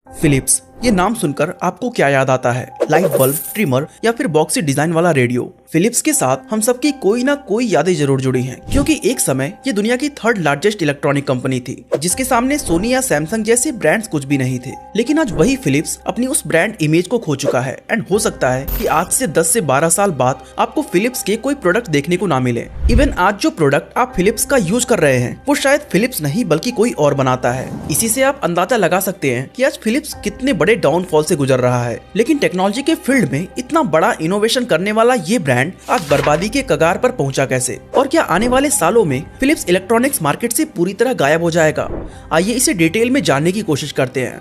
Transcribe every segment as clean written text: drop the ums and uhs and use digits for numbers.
Philips, ये नाम सुनकर आपको क्या याद आता है? लाइट बल्ब, ट्रिमर या फिर बॉक्सी डिजाइन वाला रेडियो? फिलिप्स के साथ हम सबकी कोई ना कोई यादें जरूर जुड़ी हैं, क्योंकि एक समय ये दुनिया की थर्ड लार्जेस्ट इलेक्ट्रॉनिक कंपनी थी, जिसके सामने सोनी या सैमसंग जैसे ब्रांड्स कुछ भी नहीं थे। लेकिन आज वही फिलिप्स अपनी उस ब्रांड इमेज को खो चुका है एंड हो सकता है कि आज से 10 से 12 साल बाद आपको फिलिप्स के कोई प्रोडक्ट देखने को ना मिले। इवन आज जो प्रोडक्ट आप फिलिप्स का यूज कर रहे हैं वो शायद फिलिप्स नहीं बल्कि कोई और बनाता है। इसी से आप अंदाजा लगा सकते हैं कि आज फिलिप्स कितने बड़े डाउनफॉल से गुजर रहा है। लेकिन टेक्नोलॉजी के फील्ड में इतना बड़ा इनोवेशन करने वाला ये ब्रांड आज बर्बादी के कगार पर पहुंचा कैसे? और क्या आने वाले सालों में फिलिप्स इलेक्ट्रॉनिक्स मार्केट से पूरी तरह गायब हो जाएगा? आइए इसे डिटेल में जानने की कोशिश करते हैं।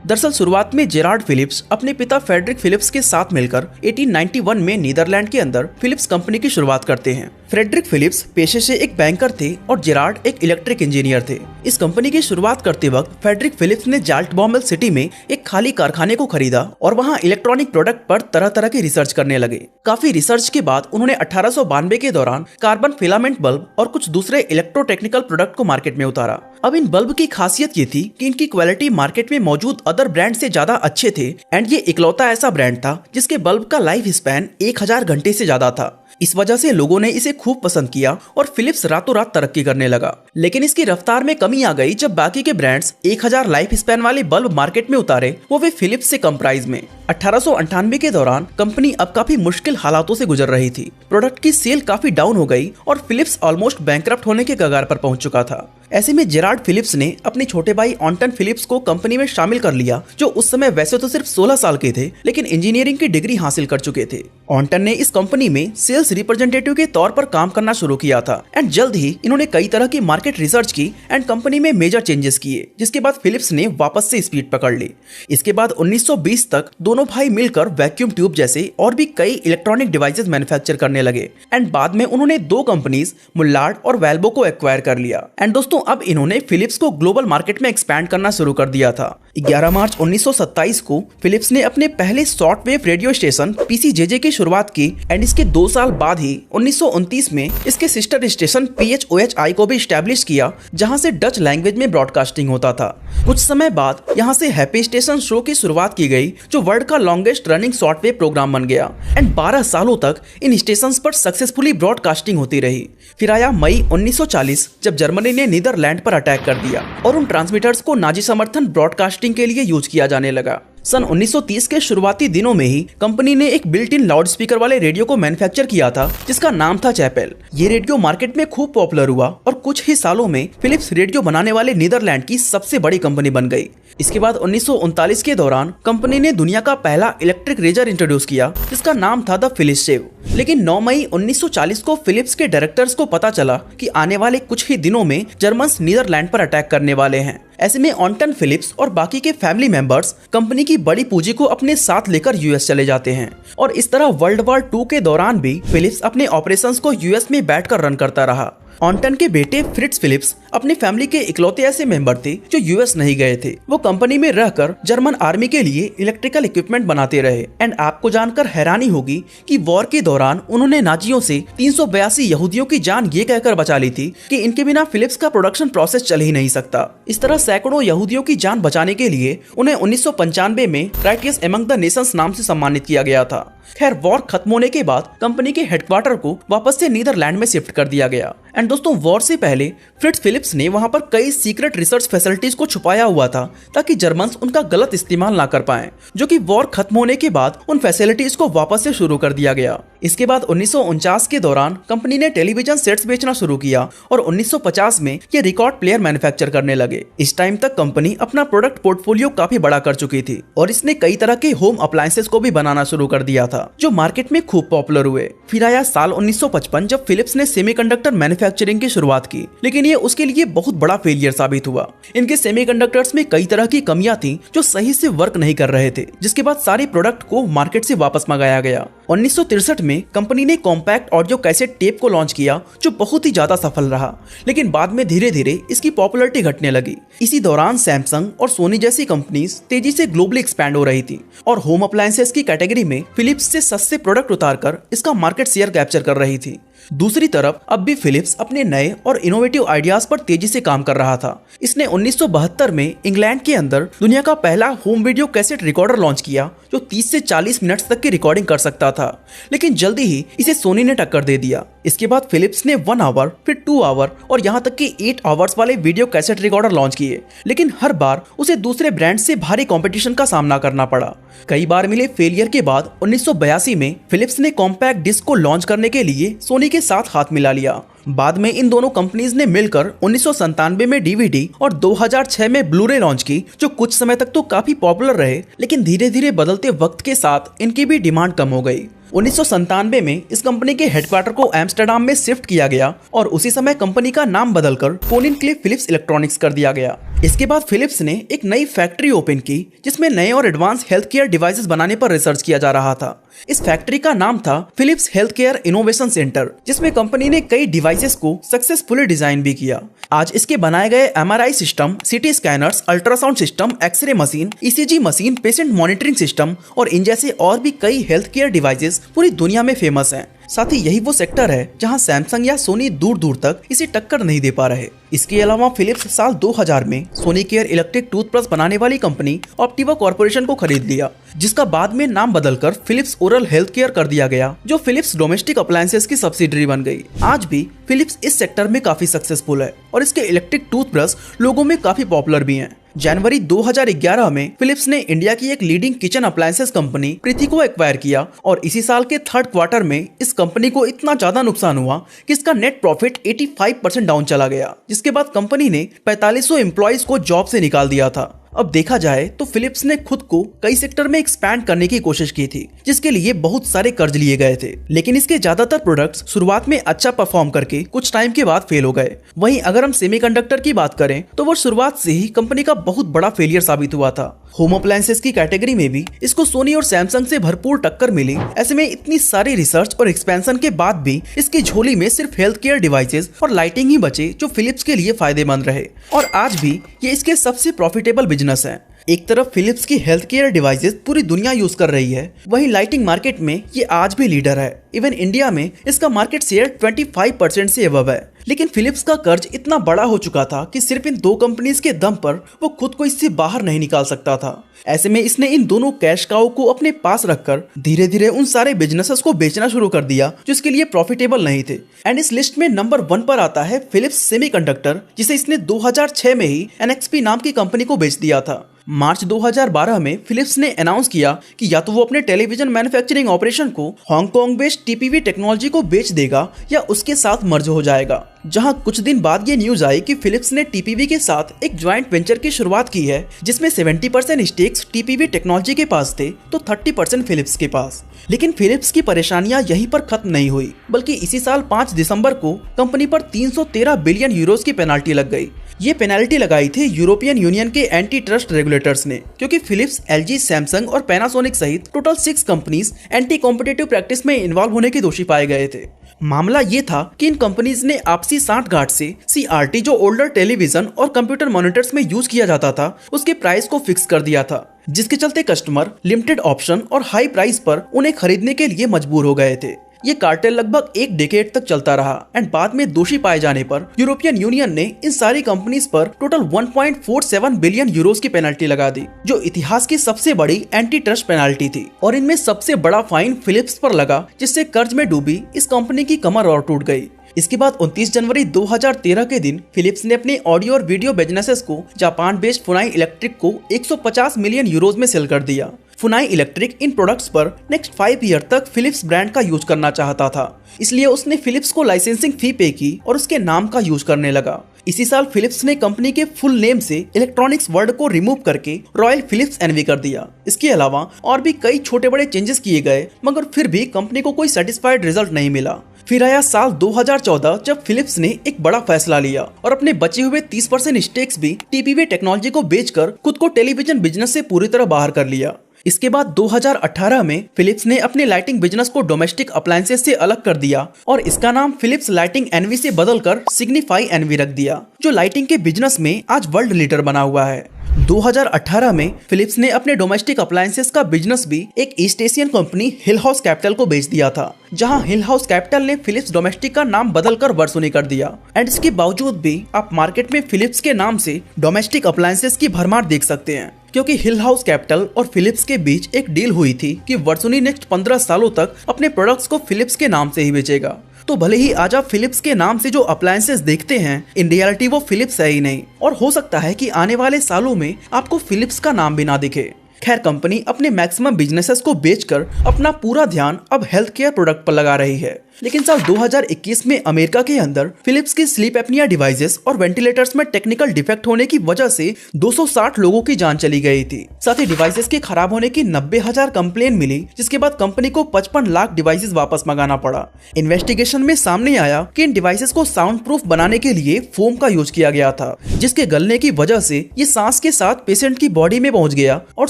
दरअसल शुरुआत में जेरार्ड फिलिप्स अपने पिता फ्रेडरिक फिलिप्स के साथ मिलकर 1891 में नीदरलैंड के अंदर फिलिप्स कंपनी की शुरुआत करते हैं। फ्रेडरिक फिलिप्स पेशे से एक बैंकर थे और जेरार्ड एक इलेक्ट्रिक इंजीनियर थे। इस कंपनी की शुरुआत करते वक्त फ्रेडरिक फिलिप्स ने ज़ाल्टबॉम्बेल सिटी में एक खाली कारखाने को खरीदा और वहां इलेक्ट्रॉनिक प्रोडक्ट पर तरह तरह की रिसर्च करने लगे। काफी रिसर्च के बाद उन्होंने 1892 के दौरान कार्बन फिलामेंट बल्ब और कुछ दूसरे इलेक्ट्रोटेक्निकल प्रोडक्ट को मार्केट में उतारा। अब इन बल्ब की खासियत ये थी कि इनकी क्वालिटी मार्केट में मौजूद अदर ब्रांड से ज्यादा अच्छे थे एंड ये इकलौता ऐसा ब्रांड था जिसके बल्ब का लाइफ स्पैन 1000 घंटे से ज्यादा था। इस वजह से लोगों ने इसे खूब पसंद किया और फिलिप्स रातों रात तरक्की करने लगा। लेकिन इसकी रफ्तार में कमी आ गई जब बाकी के ब्रांड्स 1000 लाइफ स्पैन वाले बल्ब मार्केट में उतारे, वो वे फिलिप्स से कम प्राइस में। 1898 के दौरान कंपनी अब काफी मुश्किल हालातों से गुजर रही थी। प्रोडक्ट की सेल काफी डाउन हो गई और फिलिप्स ऑलमोस्ट बैंकरप्ट होने के कगार पर पहुंच चुका था। ऐसे में जेरार्ड फिलिप्स ने अपने छोटे भाई ऑन्टन फिलिप्स को कंपनी में शामिल कर लिया, जो उस समय वैसे तो सिर्फ 16 साल के थे लेकिन इंजीनियरिंग की डिग्री हासिल कर चुके थे। ऑन्टन ने इस कंपनी में सेल्स रिप्रेजेंटेटिव के तौर पर काम करना शुरू किया था एंड जल्द ही इन्होंने कई तरह की मार्केट रिसर्च की एंड कंपनी में मेजर चेंजेस किए, जिसके बाद फिलिप्स ने वापस से स्पीड पकड़ ली। इसके बाद 1920 तक दोनों भाई मिलकर वैक्यूम ट्यूब जैसे और भी कई इलेक्ट्रॉनिक डिवाइसेस मैन्युफैक्चर करने लगे एंड बाद में उन्होंने 2 कंपनीज मुल्लार्ड और वेल्बो को एक्वायर कर लिया। एंड दोस्तों, अब इन्होंने फिलिप्स को ग्लोबल मार्केट में एक्सपैंड करना शुरू कर दिया था। 11 मार्च 1927 को फिलिप्स ने अपने पहले शॉर्टवेव रेडियो स्टेशन पीसीजेजे की शुरुआत की एंड इसके 2 साल बाद ही 1929 में इसके सिस्टर स्टेशन PHOHI को भी स्टैब्लिश किया, जहां से डच लैंग्वेज में ब्रॉडकास्टिंग होता था। कुछ समय बाद यहां से हैप्पी स्टेशन शो की शुरुआत की गई, जो वर्ल्ड का लॉन्गेस्ट रनिंग शॉर्टवेव प्रोग्राम बन गया एंड 12 सालों तक इन स्टेशंस पर सक्सेसफुली ब्रॉडकास्टिंग होती रही। फिर आया मई 1940, जब जर्मनी ने नीदरलैंड पर अटैक कर दिया और उन ट्रांसमीटर्स को नाजी समर्थन ब्रॉडकास्टिंग के लिए यूज किया जाने लगा। सन 1930 के शुरुआती दिनों में ही कंपनी ने एक बिल्ट इन लाउड स्पीकर वाले रेडियो को मैन्युफैक्चर किया था, जिसका नाम था चैपेल। ये रेडियो मार्केट में खूब पॉपुलर हुआ और कुछ ही सालों में फिलिप्स रेडियो बनाने वाले नीदरलैंड की सबसे बड़ी कंपनी बन गई। इसके बाद 1939 के दौरान कंपनी ने दुनिया का पहला इलेक्ट्रिक रेजर इंट्रोड्यूस किया, जिसका नाम था द फिलिप्स शेव। लेकिन 9 मई 1940 को फिलिप्स के डायरेक्टर्स को पता चला कि आने वाले कुछ ही दिनों में जर्मन्स नीदरलैंड पर अटैक करने वाले हैं। ऐसे में ऑन्टन फिलिप्स और बाकी के फैमिली मेंबर्स कंपनी की बड़ी पूंजी को अपने साथ लेकर यूएस चले जाते हैं और इस तरह वर्ल्ड वॉर 2 के दौरान भी फिलिप्स अपने ऑपरेशंस को यूएस में बैठकर रन करता रहा। ऑन्टन के बेटे फ्रिट्ज फिलिप्स अपनी फैमिली के इकलौते ऐसे मेंबर थे जो यूएस नहीं गए थे। वो कंपनी में रहकर जर्मन आर्मी के लिए इलेक्ट्रिकल इक्विपमेंट बनाते रहे एंड आपको जानकर हैरानी होगी कि वॉर के दौरान उन्होंने नाजियों से 382 यहूदियों की जान ये कहकर बचा ली थी कि इनके बिना फिलिप्स का प्रोडक्शन प्रोसेस चल ही नहीं सकता। इस तरह सैकड़ों यहूदियों की जान बचाने के लिए उन्हें 1995 में राइटियस एमंग द नेशंस नाम से सम्मानित किया गया था। खैर, वॉर खत्म होने के बाद कंपनी के हेडक्वार्टर को वापस से नीदरलैंड में शिफ्ट कर दिया गया एंड दोस्तों, वॉर से पहले फ्रिट्ज फिलिप्स ने वहां पर कई सीक्रेट रिसर्च फैसिलिटीज को छुपाया हुआ था ताकि जर्मन्स उनका गलत इस्तेमाल ना कर पाएं, जो कि वॉर खत्म होने के बाद उन फैसिलिटीज को वापस से शुरू कर दिया गया। इसके बाद 1949 के दौरान कंपनी ने टेलीविजन सेट्स बेचना शुरू किया और 1950 में ये रिकॉर्ड प्लेयर मैन्युफैक्चर करने लगे। इस टाइम तक कंपनी अपना प्रोडक्ट पोर्टफोलियो काफी बड़ा कर चुकी थी और इसने कई तरह के होम अप्लायंसेस को भी बनाना शुरू कर दिया था, जो मार्केट में खूब पॉपुलर हुए। फिर आया साल 1955, जब फिलिप्स ने सेमीकंडक्टर मैन्युफैक्चरिंग की शुरुआत की, लेकिन ये उसके लिए बहुत बड़ा फेलियर साबित हुआ। इनके सेमीकंडक्टर्स में कई तरह की कमियां थी जो सही से वर्क नहीं कर रहे थे, जिसके बाद सारे प्रोडक्ट को मार्केट से वापस मंगाया गया। 1963 में कंपनी ने कॉम्पैक्ट ऑडियो कैसेट टेप को लॉन्च किया, जो बहुत ही ज्यादा सफल रहा, लेकिन बाद में धीरे धीरे इसकी पॉपुलैरिटी घटने लगी। इसी दौरान सैमसंग और सोनी जैसी कंपनीज तेजी से ग्लोबली एक्सपैंड हो रही थी और होम अप्लायंसेस की कैटेगरी में फिलिप्स से सस्ते प्रोडक्ट उतारकर इसका मार्केट शेयर कैप्चर कर रही थी। दूसरी तरफ अब भी फिलिप्स अपने नए और इनोवेटिव आइडियाज पर तेजी से काम कर रहा था। इसने 1972 में इंग्लैंड के अंदर दुनिया का पहला home video cassette recorder launch किया, जो 30 से 40 मिनट तक की रिकॉर्डिंग कर सकता था, लेकिन जल्दी ही इसे सोनी ने टक्कर दे दिया। इसके बाद फिलिप्स ने 1 आवर, फिर 2 आवर और यहाँ तक कि 8 आवर्स वाले वीडियो कैसेट रिकॉर्डर लॉन्च किए, लेकिन हर बार उसे दूसरे ब्रांड से भारी कंपटीशन का सामना करना पड़ा। कई बार मिले फेलियर के बाद 1982 में फिलिप्स ने कॉम्पैक्ट डिस्क को लॉन्च करने के लिए सोनी के साथ हाथ मिला लिया। बाद में इन दोनों कंपनीज ने मिलकर 1997 में डीवीडी और 2006 में ब्लूरे लॉन्च की, जो कुछ समय तक तो काफी पॉपुलर रहे, लेकिन धीरे धीरे बदलते वक्त के साथ इनकी भी डिमांड कम हो गई। 1997 में इस कंपनी के हेडक्वार्टर को एम्स्टर्डम में शिफ्ट किया गया और उसी समय कंपनी का नाम बदलकर कोनिन क्लिफ फिलिप्स इलेक्ट्रॉनिक्स कर दिया गया। इसके बाद फिलिप्स ने एक नई फैक्ट्री ओपन की, जिसमें नए और एडवांस हेल्थ केयर डिवाइसेस बनाने पर रिसर्च किया जा रहा था। इस फैक्ट्री का नाम था Philips health care innovation centre, जिसमें कंपनी ने कई डिवाइसेस को सक्सेसफुली डिजाइन भी किया। आज इसके बनाए गए MRI system, CT scanners, ultrasound system, X ray machine, ECG machine, patient monitoring system और इन जैसे और भी कई हेल्थ केयर डिवाइसेस पूरी दुनिया में फेमस हैं। साथ ही यही वो सेक्टर है जहां सैमसंग या सोनी दूर दूर तक इसे टक्कर नहीं दे पा रहे। इसके अलावा फिलिप्स साल 2000 में सोनी केयर इलेक्ट्रिक टूथब्रश बनाने वाली कंपनी ऑप्टिवा कॉर्पोरेशन को खरीद लिया, जिसका बाद में नाम बदलकर फिलिप्स ओरल हेल्थ केयर कर दिया गया, जो फिलिप्स डोमेस्टिक अप्लायंसेस की सब्सिडरी बन गई। आज भी फिलिप्स इस सेक्टर में काफी सक्सेसफुल है और इसके इलेक्ट्रिक टूथब्रश लोगों में काफी पॉपुलर भी हैं। जनवरी 2011 में फिलिप्स ने इंडिया की एक लीडिंग किचन अप्लायंसेस कंपनी प्रीति को एक्वायर किया और इसी साल के 3rd क्वार्टर में इस कंपनी को इतना ज्यादा नुकसान हुआ कि इसका नेट प्रॉफिट 85% डाउन चला गया, जिसके बाद कंपनी ने 4500 एम्प्लॉइज को जॉब से निकाल दिया था। अब देखा जाए तो फिलिप्स ने खुद को कई सेक्टर में एक्सपैंड करने की कोशिश की थी, जिसके लिए बहुत सारे कर्ज लिए गए थे, लेकिन इसके ज्यादातर प्रोडक्ट्स शुरुआत में अच्छा परफॉर्म करके कुछ टाइम के बाद फेल हो गए। वहीं अगर हम सेमीकंडक्टर की बात करें तो वो शुरुआत से ही कंपनी का बहुत बड़ा फेलियर साबित हुआ था। होम अप्लायंसेस की कैटेगरी में भी इसको सोनी और सैमसंग से भरपूर टक्कर मिली। ऐसे में इतनी सारी रिसर्च और एक्सपेंशन के बाद भी इसकी झोली में सिर्फ हेल्थ केयर डिवाइसेस और लाइटिंग ही बचे, जो फिलिप्स के लिए फायदेमंद रहे और आज भी ये इसके सबसे प्रॉफिटेबल बिजनेस है। एक तरफ फिलिप्स की हेल्थ केयर डिवाइसेस पूरी दुनिया यूज कर रही है, वहीं लाइटिंग मार्केट में ये आज भी लीडर है। इवन इंडिया में इसका मार्केट शेयर 25% से अबव है। लेकिन फिलिप्स का कर्ज इतना बड़ा हो चुका था कि सिर्फ इन 2 कंपनीज के दम पर वो खुद को इससे बाहर नहीं निकाल सकता था। ऐसे में इसने इन दोनों कैश काऊ को अपने पास रखकर धीरे धीरे उन सारे बिजनेसेस को बेचना शुरू कर दिया जो इसके लिए प्रॉफिटेबल नहीं थे। एंड इस लिस्ट में नंबर 1 पर आता है फिलिप्स सेमीकंडक्टर, जिसे इसने 2006 में ही एनएक्सपी नाम की कंपनी को बेच दिया था। मार्च 2012 में फिलिप्स ने अनाउंस किया कि या तो वो अपने टेलीविजन मैन्युफैक्चरिंग ऑपरेशन को हांगकांग बेस्ड टीपीवी टेक्नोलॉजी को बेच देगा या उसके साथ मर्ज हो जाएगा। जहां कुछ दिन बाद ये न्यूज आई कि फिलिप्स ने टीपीवी के साथ एक ज्वाइंट वेंचर की शुरुआत की है, जिसमें 70% स्टेक्स टीपीवी टेक्नोलॉजी के पास थे तो 30% फिलिप्स के पास। लेकिन फिलिप्स की परेशानियां यहीं पर खत्म नहीं हुई, बल्कि इसी साल 5 दिसंबर को कंपनी पर 313 बिलियन यूरोस की पेनाल्टी लग गई। ये पेनाल्टी लगाई थी यूरोपियन यूनियन के एंटी ट्रस्ट रेगुलेटर्स ने, क्योंकि फिलिप्स, एलजी, सैमसंग और पैनासोनिक सहित total 6 companies anti competitive practice में इन्वॉल्व होने के दोषी पाए गए थे। मामला ये था कि इन कंपनीज ने आपसी सांठगांठ से सीआरटी, जो ओल्डर टेलीविजन और कंप्यूटर मॉनिटर्स में यूज किया जाता था, उसके प्राइस को फिक्स कर दिया था, जिसके चलते कस्टमर लिमिटेड ऑप्शन और हाई प्राइस पर उन्हें खरीदने के लिए मजबूर हो गए थे। ये कार्टेल लगभग 1 डेकेड तक चलता रहा एंड बाद में दोषी पाए जाने पर यूरोपियन यूनियन ने इन सारी कंपनीज पर टोटल 1.47 बिलियन यूरोस की पेनल्टी लगा दी, जो इतिहास की सबसे बड़ी एंटी ट्रस्ट पेनल्टी थी। और इनमें सबसे बड़ा फाइन फिलिप्स पर लगा, जिससे कर्ज में डूबी इस कंपनी की कमर और टूट गई। इसके बाद 29 जनवरी 2013 के दिन फिलिप्स ने अपने ऑडियो और वीडियो बिजनेसेस को जापान बेस्ड फुनाई इलेक्ट्रिक को 150 मिलियन यूरोज में सेल कर दिया। फुनाई इलेक्ट्रिक इन प्रोडक्ट्स पर नेक्स्ट 5 ईयर तक फिलिप्स ब्रांड का यूज करना चाहता था, इसलिए उसने फिलिप्स को लाइसेंसिंग फी पे की और उसके नाम का यूज करने लगा। इसी साल फिलिप्स ने कंपनी के फुल नेम से इलेक्ट्रॉनिक्स वर्ड को रिमूव करके रॉयल फिलिप्स एनवी कर दिया। इसके अलावा और भी कई छोटे बड़े चेंजेस किए गए, मगर फिर भी कंपनी को कोई सेटिस्फाइड रिजल्ट नहीं मिला। फिर आया साल 2014, जब फिलिप्स ने एक बड़ा फैसला लिया और अपने बचे हुए 30% स्टेक्स भी टीपीवी टेक्नोलॉजी को बेचकर खुद को टेलीविजन बिजनेस से पूरी तरह बाहर कर लिया। इसके बाद 2018 में फिलिप्स ने अपने लाइटिंग बिजनेस को डोमेस्टिक अप्लायंसेस से अलग कर दिया और इसका नाम फिलिप्स लाइटिंग एनवी से बदलकर सिग्निफाई एनवी रख दिया, जो लाइटिंग के बिजनेस में आज वर्ल्ड लीडर बना हुआ है। 2018 में फिलिप्स ने अपने डोमेस्टिक अप्लायंसेस का बिजनेस भी एक ईस्ट एशियन कंपनी हिल हाउस कैपिटल को बेच दिया था, जहां हिल हाउस कैपिटल ने फिलिप्स डोमेस्टिक का नाम बदलकर वर्सोनी कर दिया। एंड इसके बावजूद भी आप मार्केट में फिलिप्स के नाम से डोमेस्टिक अप्लायंसेस की भरमार देख सकते हैं, क्योंकि हिल हाउस कैपिटल और फिलिप्स के बीच एक डील हुई थी कि वर्सोनी नेक्स्ट 15 सालों तक अपने प्रोडक्ट्स को फिलिप्स के नाम से ही बेचेगा। तो भले ही आज आप फिलिप्स के नाम से जो अप्लायंसेस देखते हैं, इन रियलिटी वो फिलिप्स है ही नहीं, और हो सकता है कि आने वाले सालों में आपको फिलिप्स का नाम भी ना दिखे। खैर, कंपनी अपने मैक्सिमम बिजनेसेस को बेचकर अपना पूरा ध्यान अब हेल्थ केयर प्रोडक्ट पर लगा रही है। लेकिन साल 2021 में अमेरिका के अंदर फिलिप्स की स्लीप एपनिया डिवाइसेस और वेंटिलेटर्स में टेक्निकल डिफेक्ट होने की वजह से 260 लोगों की जान चली गई थी। साथ ही डिवाइसेस के खराब होने की 90,000 कंप्लेन मिली, जिसके बाद कंपनी को 55 लाख डिवाइसेस वापस मंगाना पड़ा। इन्वेस्टिगेशन में सामने आया कि इन डिवाइसेस को साउंड प्रूफ बनाने के लिए फोम का यूज किया गया था, जिसके गलने की वजह से ये सांस के साथ पेशेंट की बॉडी में पहुंच गया और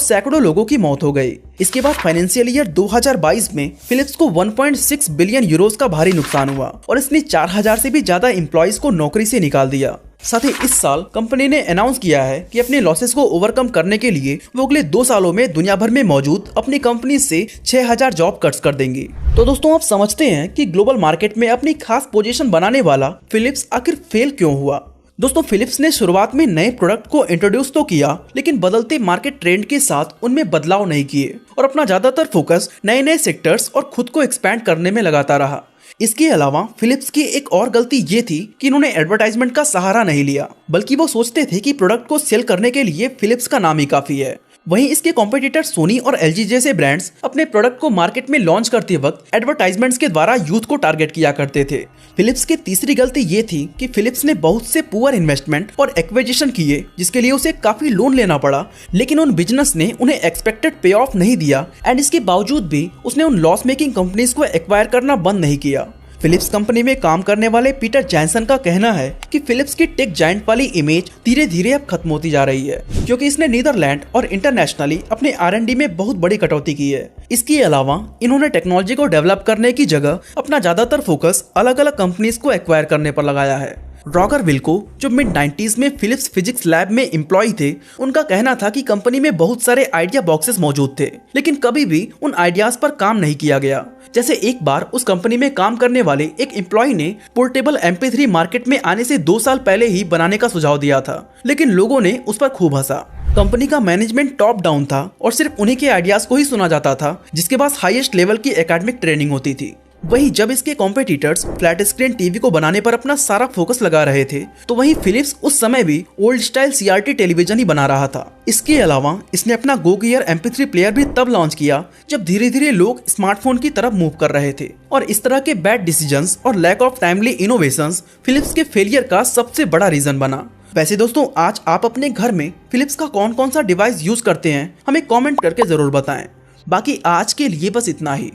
सैकड़ों लोगों की मौत हो गई। इसके बाद फाइनेंशियल ईयर 2022 में फिलिप्स को 1.6 बिलियन यूरोस का भारी नुकसान हुआ और इसने 4000 से भी ज्यादा एम्प्लॉइज को नौकरी से निकाल दिया। साथ ही इस साल कंपनी ने अनाउंस किया है कि अपने लॉसेस को ओवरकम करने के लिए वो अगले 2 सालों में दुनिया भर में मौजूद अपनी कंपनी से 6000 जॉब कट्स कर देंगी। तो दोस्तों, आप समझते हैं कि ग्लोबल मार्केट में अपनी खास पोजीशन बनाने वाला फिलिप्स आखिर फेल क्यों हुआ। दोस्तों, फिलिप्स ने शुरुआत में नए प्रोडक्ट को इंट्रोड्यूस तो किया, लेकिन बदलते मार्केट ट्रेंड के साथ उनमें बदलाव नहीं किए और अपना ज्यादातर फोकस नए नए सेक्टर्स और खुद को एक्सपैंड करने में लगाता रहा। इसके अलावा फिलिप्स की एक और गलती ये थी कि इन्होंने एडवर्टाइजमेंट का सहारा नहीं लिया, बल्कि वो सोचते थे कि प्रोडक्ट को सेल करने के लिए फिलिप्स का नाम ही काफी है। वहीं इसके कॉम्पिटिटर सोनी और एलजी जैसे ब्रांड्स अपने प्रोडक्ट को मार्केट में लॉन्च करते वक्त एडवर्टाइजमेंट्स के द्वारा यूथ को टारगेट किया करते थे। फिलिप्स की तीसरी गलती ये थी कि फिलिप्स ने बहुत से पुअर इन्वेस्टमेंट और एक्विजिशन किए, जिसके लिए उसे काफी लोन लेना पड़ा, लेकिन उन बिजनेस ने उन्हें एक्सपेक्टेड पे ऑफ नहीं दिया। एंड इसके बावजूद भी उसने उन लॉस मेकिंग कंपनीज को एक्वायर करना बंद नहीं किया। फिलिप्स कंपनी में काम करने वाले पीटर जैनसन का कहना है कि फिलिप्स की टेक जायंट वाली इमेज धीरे धीरे अब खत्म होती जा रही है, क्योंकि इसने नीदरलैंड और इंटरनेशनली अपने R&D में बहुत बड़ी कटौती की है। इसके अलावा इन्होंने टेक्नोलॉजी को डेवलप करने की जगह अपना ज्यादातर फोकस अलग अलग कंपनीज को एक्वायर करने पर लगाया है। रॉगर विल्को, जो मिड 90s में फिलिप्स फिजिक्स लैब में एम्प्लॉय थे, उनका कहना था कि कंपनी में बहुत सारे आइडिया बॉक्सेस मौजूद थे, लेकिन कभी भी उन आइडियाज पर काम नहीं किया गया। जैसे एक बार उस कंपनी में काम करने वाले एक एम्प्लॉय ने पोर्टेबल MP3 मार्केट में आने से 2 साल पहले ही बनाने का सुझाव दिया था, लेकिन लोगों ने उस पर खूब हंसा। कंपनी का मैनेजमेंट टॉप डाउन था और सिर्फ उन्हीं के आइडियाज को ही सुना जाता था, जिसके पास हाईएस्ट लेवल की एकेडमिक ट्रेनिंग होती थी। वहीं जब इसके कॉम्पिटिटर्स फ्लैट स्क्रीन टीवी को बनाने पर अपना सारा फोकस लगा रहे थे, तो वहीं फिलिप्स उस समय भी ओल्ड स्टाइल CRT टेलीविजन ही बना रहा था। इसके अलावा इसने अपना गो गियर MP3 प्लेयर भी तब लॉन्च किया जब धीरे धीरे लोग स्मार्टफोन की तरफ मूव कर रहे थे, और इस तरह के बैड डिसीजंस और lack of timely innovations Philips के फेलियर का सबसे बड़ा रीजन बना। वैसे दोस्तों, आज आप अपने घर में फिलिप्स का कौन कौन सा डिवाइस यूज करते हैं, हमें कॉमेंट करके जरूर बताएं। बाकी आज के लिए बस इतना ही।